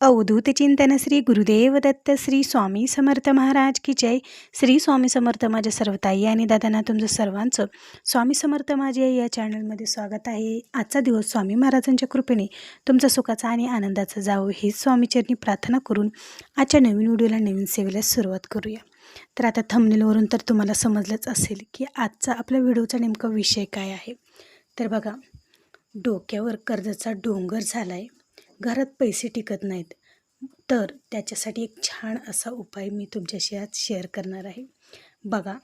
अवधूत चिंतन श्री गुरुदेव दत्त श्री स्वामी समर्थ महाराज की जय. श्री स्वामी समर्थ. माझ्या सर्व ताई आणि दादांना तुमचं सर्वांचं स्वामी समर्थ माझे या चॅनलमध्ये स्वागत आहे. आजचा दिवस स्वामी महाराजांच्या कृपेने तुमचा सुखाचा आणि आनंदाचा जावो ही स्वामीचरणी प्रार्थना करून आजच्या नवीन व्हिडिओला नवीन सेवेला सुरुवात करूया. तर आता थंबनेलवरून तर तुम्हाला समजलंच असेल की आजचा आपल्या व्हिडिओचा नेमका विषय काय आहे. तर बघा, डोक्यावर कर्जाचा डोंगर झाला आहे, घरात पैसे टिकत नाहीत, तर त्याच्यासाठी एक छान असा उपाय मी तुमच्याशी आज शेअर करणार आहे. बघा,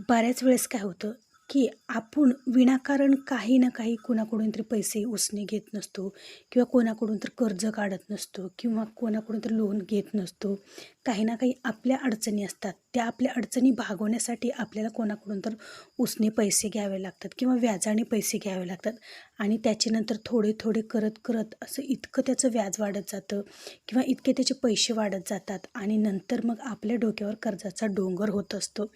बऱ्याच वेळेस काय होतं की आपण विनाकारण काही ना काही कोणाकडून तरी पैसे उसने घेत नसतो, किंवा कोणाकडून तर कर्ज काढत नसतो, किंवा कोणाकडून तर लोन घेत नसतो. काही ना काही आपल्या अडचणी असतात, त्या आपल्या अडचणी भागवण्यासाठी आपल्याला कोणाकडून तर उसने पैसे घ्यावे लागतात किंवा व्याजाने पैसे घ्यावे लागतात. आणि त्याच्यानंतर थोडे थोडे करत करत असं इतकं त्याचं व्याज वाढत जातं किंवा इतके त्याचे पैसे वाढत जातात, आणि नंतर मग आपल्या डोक्यावर कर्जाचा डोंगर होत असतो.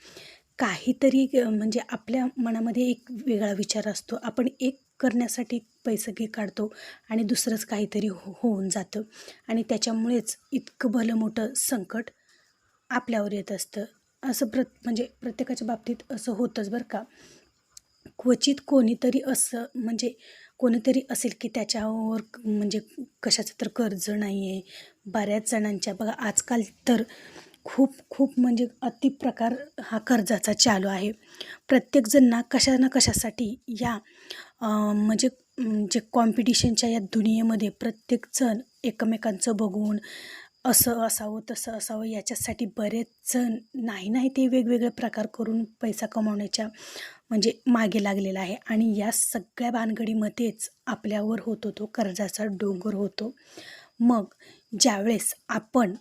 काहीतरी म्हणजे आपल्या मनामध्ये एक वेगळा विचार असतो, आपण एक करण्यासाठी पैसे काढतो आणि दुसरंच काहीतरी होऊन जातं, आणि त्याच्यामुळेच इतकं भलं मोठं संकट आपल्यावर येत असतं. असं म्हणजे प्रत्येकाच्या बाबतीत असं होतंच बरं का. क्वचित कोणीतरी असेल की त्याच्यावर म्हणजे कशाचं तर कर्ज नाही आहे. बऱ्याच जणांच्या बघा, आजकाल तर खूप खूप म्हणजे अतिप्रकार हा कर्जाचा चालू आहे. प्रत्येकजण ना कशासाठी या म्हणजे कॉम्पिटिशनच्या या दुनियेमध्ये प्रत्येकजण एकमेकांचं बघून असं असावं तसं असावं याच्यासाठी बरेच जण नाही ते वेगवेगळे प्रकार करून पैसा कमावण्याच्या म्हणजे मागे लागलेला आहे. आणि या सगळ्या भानगडीमध्येच आपल्यावर होतो तो कर्जाचा डोंगर होतो. मग ज्यावेळेस आपण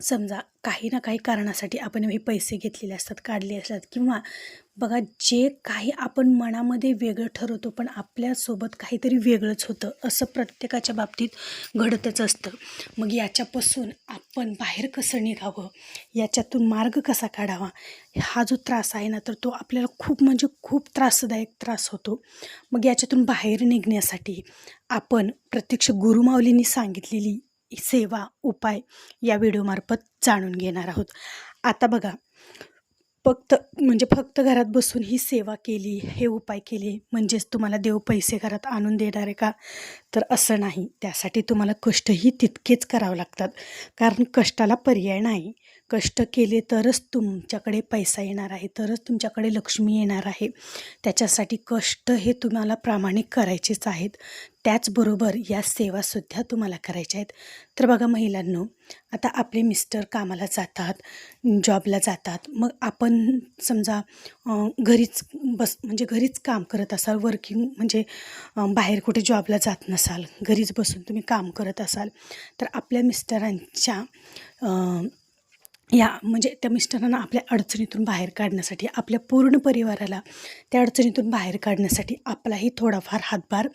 समजा काही ना काही कारणासाठी आपण हे पैसे घेतलेले असतात, काढले असतात, किंवा बघा जे काही आपण मनामध्ये वेगळं ठरवतो पण आपल्यासोबत काहीतरी वेगळंच होतं, असं प्रत्येकाच्या बाबतीत घडतच असतं. मग याच्यापासून आपण बाहेर कसं निघावं, याच्यातून मार्ग कसा काढावा, हा जो त्रास आहे ना, तर तो आपल्याला खूप म्हणजे खूप त्रासदायक त्रास होतो. मग याच्यातून बाहेर निघण्यासाठी आपण प्रत्यक्ष गुरुमाऊलींनी सांगितलेली सेवा उपाय या व्हिडिओमार्फत जाणून घेणार आहोत. आता बघा, फक्त घरात बसून ही सेवा केली, हे उपाय केले म्हणजेच तुम्हाला देव पैसे घरात आणून देणार आहे का? तर असं नाही. त्यासाठी तुम्हाला कष्टही तितकेच करावं लागतात, कारण कष्टाला पर्याय नाही. कष्ट केले तरच तुमच्याकडे पैसा येणार आहे, तरच तुमच्याकडे लक्ष्मी येणार आहे. त्याच्यासाठी कष्ट हे तुम्हाला प्रामाणिक करायचेच आहेत. त्याचबरोबर या सेवासुद्धा तुम्हाला करायच्या आहेत. तर बघा महिलांनो, आता आपले मिस्टर कामाला जातात, जॉबला जातात, मग आपण समजा घरीच काम करत असाल, वर्किंग म्हणजे बाहेर कुठे जॉबला जात नसाल, घरीच बसून तुम्ही काम करत असाल, तर आपल्या मिस्टरांच्या त्या मिस्टरांना आपल्या अडचणीतून बाहेर काढण्यासाठी, आपल्या पूर्ण परिवाराला त्या अडचणीतून बाहेर काढण्यासाठी आपलाही थोडाफार हातभार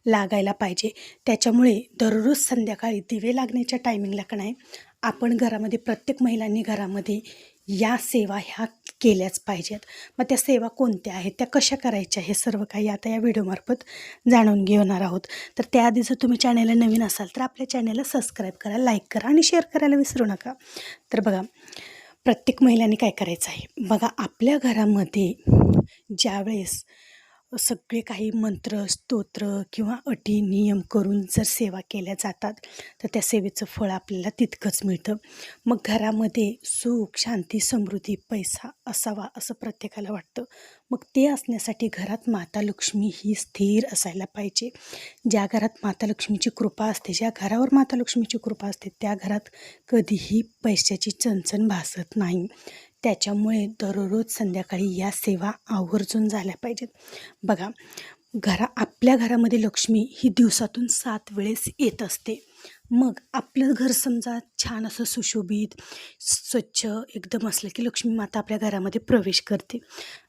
लागायला पाहिजे. त्याच्यामुळे दररोज संध्याकाळी दिवे लागण्याच्या टायमिंगला का नाही, आपण घरामध्ये प्रत्येक महिलांनी घरामध्ये या सेवा ह्या केल्याच पाहिजेत. मग त्या सेवा कोणत्या आहेत, त्या कशा करायच्या, हे सर्व काही आता या व्हिडिओमार्फत जाणून घेणार आहोत. तर त्याआधी जर तुम्ही चॅनलला नवीन असाल तर आपल्या चॅनलला सबस्क्राईब करा, लाईक करा आणि शेअर करायला विसरू नका. तर बघा, प्रत्येक महिलांनी काय करायचं आहे, बघा आपल्या घरामध्ये ज्यावेळेस सगळे काही मंत्र स्तोत्र किंवा अटी नियम करून जर सेवा केल्या जातात, तर त्या सेवेचं फळ आपल्याला तितकंच मिळतं. मग घरामध्ये सुख शांती समृद्धी पैसा असावा असं प्रत्येकाला वाटतं. मग ते असण्यासाठी घरात माता लक्ष्मी ही स्थिर असायला पाहिजे. ज्या घरात माता लक्ष्मीची कृपा असते, ज्या घरावर माता लक्ष्मीची कृपा असते, त्या घरात कधीही पैशाची चणचण भासत नाही. त्याच्यामुळे दररोज संध्याकाळी या सेवा आवर्जून झाल्या पाहिजेत. बघा, आपल्या घरामध्ये लक्ष्मी ही दिवसातून 7 वेळेस येत असते. मग आपलं घर समजा छान असं सुशोभित स्वच्छ एकदम असलं की लक्ष्मी माता आपल्या घरामध्ये प्रवेश करते.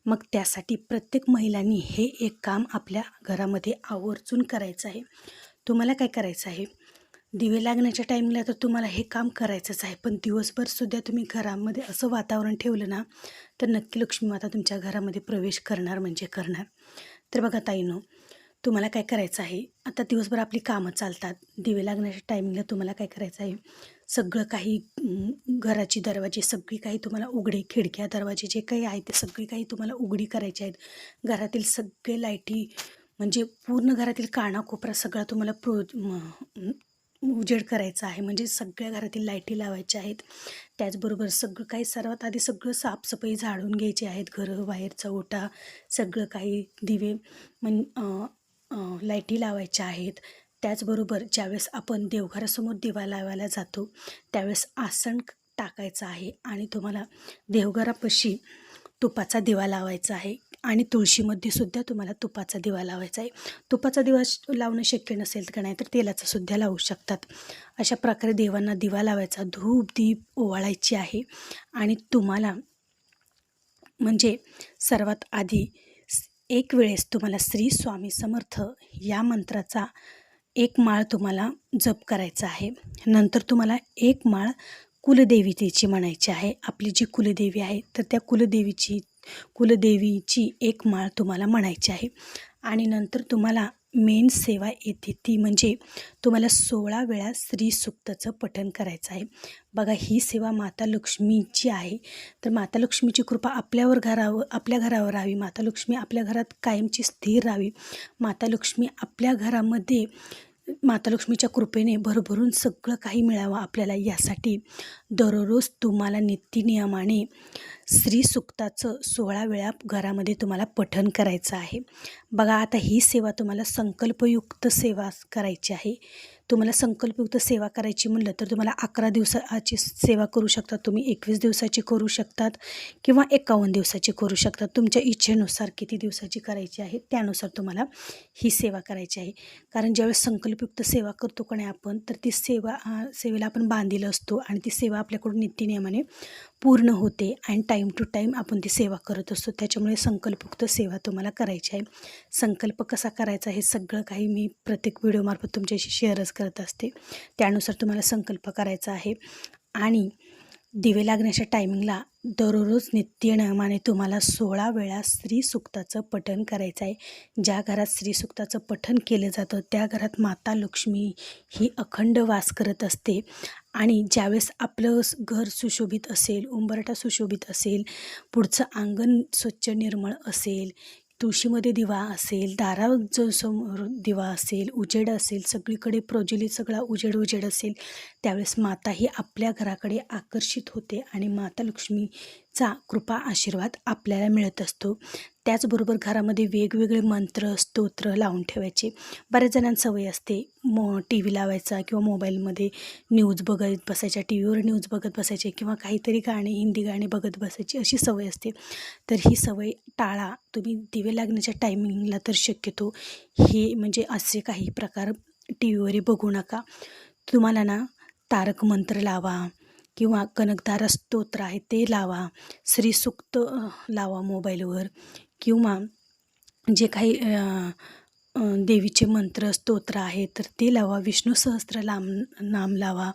मग त्यासाठी प्रत्येक महिलांनी हे एक काम आपल्या घरामध्ये आवर्जून करायचं आहे. तुम्हाला काय करायचं आहे, दिवे लागण्याच्या टाईमला तर तुम्हाला हे काम करायचंच आहे, पण दिवसभरसुद्धा तुम्ही घरामध्ये असं वातावरण ठेवलं ना, तर नक्की लक्ष्मी माता तुमच्या घरामध्ये प्रवेश करणार म्हणजे करणार. तर बघा ताईनो, तुम्हाला काय करायचं आहे, आता दिवसभर आपली कामं चालतात. दिवे लागण्याच्या टायमिंगला तुम्हाला काय करायचं आहे, सगळं काही घराची दरवाजे सगळी काही तुम्हाला उघडे, खिडक्या, दरवाजे जे काही आहे ते सगळी काही तुम्हाला उघडी करायची आहेत. घरातील सगळे लाईटी म्हणजे पूर्ण घरातील कानाकोपरा सगळा तुम्हाला उजेड करायचा आहे. म्हणजे सगळ्या घरातील लाईटी लावायच्या आहेत. त्याचबरोबर सगळं काही सर्वात आधी सगळं साफसफाई झाडून घ्यायची आहेत. घरं, बाहेरचा ओटा सगळं काही दिवे लाईटी लावायच्या आहेत. त्याचबरोबर ज्यावेळेस आपण देवघरासमोर दिवा लावायला जातो त्यावेळेस आसन टाकायचं आहे आणि तुम्हाला देवघरापाशी तुपाचा दिवा लावायचा आहे आणि तुळशीमध्ये सुद्धा तुम्हाला तुपाचा दिवा लावायचा आहे. तुपाचा दिवा लावणं शक्य नसेल तर नाही तर तेलाचा सुद्धा लावू शकतात. अशा प्रकारे देवांना दिवा लावायचा, धूप दीप ओवाळायची आहे आणि तुम्हाला म्हणजे सर्वात आधी एक वेळेस तुम्हाला श्री स्वामी समर्थ या मंत्राचा एक माळ तुम्हाला जप करायचा आहे. नंतर तुम्हाला एक माळ कुलदेवीची म्हणायची आहे. आपली जी कुलदेवी आहे तर त्या कुलदेवीची एक माळ तुम्हाला म्हणायची आहे. आणि नंतर तुम्हाला मेन सेवा येते ती म्हणजे तुम्हाला 16 वेळा श्री सूक्ताचं पठण करायचं आहे. बघा ही सेवा माता लक्ष्मीची आहे. तर माता लक्ष्मीची कृपा आपल्या घरावर राहावी. माता लक्ष्मी आपल्या घरात कायमची स्थिर राहावी. माता लक्ष्मी आपल्या घरामध्ये माता लक्ष्मीच्या कृपेने भरभरून सगळं काही मिळावं आपल्याला, यासाठी दररोज तुम्हाला नित्यनियमाने श्री सूक्ताचं 16 वेळा घरामध्ये तुम्हाला पठण करायचं आहे. बघा आता ही सेवा तुम्हाला संकल्पयुक्त सेवा करायची आहे. तुम्हाला संकल्पयुक्त सेवा करायची म्हणलं तर तुम्हाला 11 दिवसाची सेवा करू शकता तुम्ही, 21 दिवसाची करू शकतात किंवा 51 दिवसाची करू शकतात. तुमच्या इच्छेनुसार किती दिवसाची करायची आहे त्यानुसार तुम्हाला ही सेवा करायची आहे. कारण ज्यावेळेस संकल्पयुक्त सेवा करतो का नाही आपण तर ती सेवेला आपण बांधील असतो आणि ती सेवा आपल्याकडून नित्यनियमाने पूर्ण होते आणि टाईम टू टाईम आपण ती सेवा करत असतो. त्याच्यामुळे संकल्पयुक्त सेवा तुम्हाला करायची आहे. संकल्प कसा करायचा हे सगळं काही मी प्रत्येक व्हिडिओमार्फत तुमच्याशी शेअरच करत असते. त्यानुसार तुम्हाला संकल्प करायचा आहे. आणि दिवे लागण्याच्या टायमिंगला दररोज नित्यनियमाने तुम्हाला 16 वेळा श्री सूक्ताचं पठण करायचं आहे. ज्या घरात श्री सूक्ताचं पठण केलं जातं त्या घरात माता लक्ष्मी ही अखंड वास करत असते. आणि ज्यावेळेस आपलं घर सुशोभित असेल, उंबरठा सुशोभित असेल, पुढचं अंगण स्वच्छ निर्मळ असेल, तुळशीमध्ये दिवा असेल, दारात जो समोर दिवा असेल, उजेड असेल, सगळीकडे प्रज्वलित सगळा उजेड असेल, त्यावेळेस माता ही आपल्या घराकडे आकर्षित होते आणि माता लक्ष्मीचा कृपा आशीर्वाद आपल्याला मिळत असतो. त्याचबरोबर घरामध्ये वेगवेगळे मंत्र स्तोत्र लावून ठेवायचे. बऱ्याच जणांना सवय असते टी व्ही लावायचा किंवा मोबाईलमध्ये न्यूज बघत बसायच्या, टी व्हीवर न्यूज बघत बसायचे किंवा काहीतरी गाणी हिंदी गाणी बघत बसायची, अशी सवय असते. तर ही सवय टाळा. तुम्ही दिवे लागण्याच्या टायमिंगला तर शक्यतो हे म्हणजे असे काही प्रकार टी व्हीवरही बघू नका. तुम्हाला ना तारक मंत्र लावा किंवा कनकधारा स्तोत्र आहे ते लावा, श्रीसूक्त लावा मोबाईलवर किंवा जे काही देवीचे मंत्र स्तोत्र आहे तर ते लावा, विष्णू सहस्त्र नाम लावा.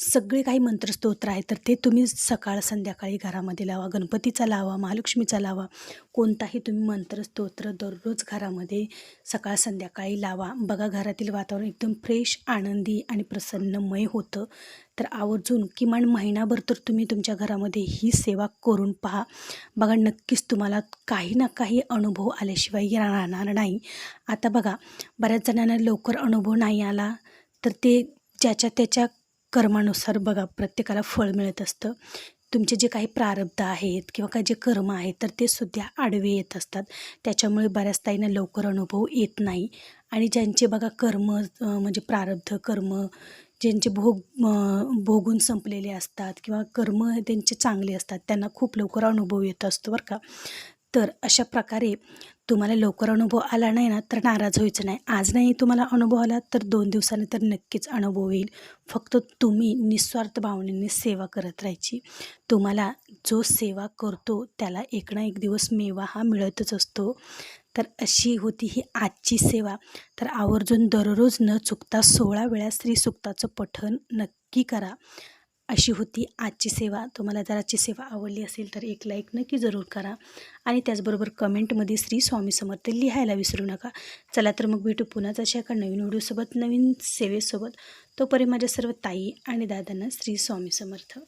सगळे काही मंत्र स्तोत्र आहेत तर ते तुम्ही सकाळ संध्याकाळी घरामध्ये लावा. गणपतीचा लावा, महालक्ष्मीचा लावा, कोणताही तुम्ही मंत्र स्तोत्र दररोज घरामध्ये सकाळ संध्याकाळी लावा. बघा घरातील वातावरण एकदम फ्रेश, आनंदी आणि प्रसन्नमय होतं. तर आवर्जून किमान महिनाभर तर तुम्ही तुमच्या घरामध्ये ही सेवा करून पहा. बघा नक्कीच तुम्हाला काही ना काही अनुभव आल्याशिवाय राहणार नाही. आता बघा बऱ्याच जणांना लवकर अनुभव नाही आला तर ते ज्याच्या त्याच्या कर्मानुसार बघा प्रत्येकाला फळ मिळत असतं. तुमचे जे काही प्रारब्ध आहेत किंवा काही जे कर्म आहेत तर ते सुद्धा आडवे येत असतात. त्याच्यामुळे बऱ्याच ताईंना लवकर अनुभव येत नाही. आणि ज्यांचे बघा कर्म म्हणजे प्रारब्ध कर्म ज्यांचे भोगून संपलेले असतात किंवा कर्म त्यांचे चांगले असतात त्यांना खूप लवकर अनुभव येत असतो बरं का. तर अशा प्रकारे तुम्हाला लवकर अनुभव आला नाही ना तर नाराज व्हायचं नाही. आज नाही तुम्हाला अनुभव आला तर 2 दिवसांनी तर नक्कीच अनुभव येईल. फक्त तुम्ही निस्वार्थ भावनेने सेवा करत राहायची. तुम्हाला जो सेवा करतो त्याला एक ना एक दिवस मेवा हा मिळतच असतो. तर अशी होती ही आजची सेवा. तर आवर्जून दररोज न चुकता 16 वेळा श्री सूक्ताचं पठण नक्की करा अशी होती आजची सेवा. तुम्हाला जर आजची सेवा आवडली असेल तर एक लाईक नक्की जरूर करा आणि त्याचबरोबर कमेंटमध्ये श्री स्वामी समर्थ लिहायला विसरू नका. चला तर मग भेटू पुन्हाच अशा एका नवीन व्हिडिओसोबत, नवीन सेवेसोबत. तोपर्यंत माझ्या सर्व ताई आणि दादांना श्री स्वामी समर्थ.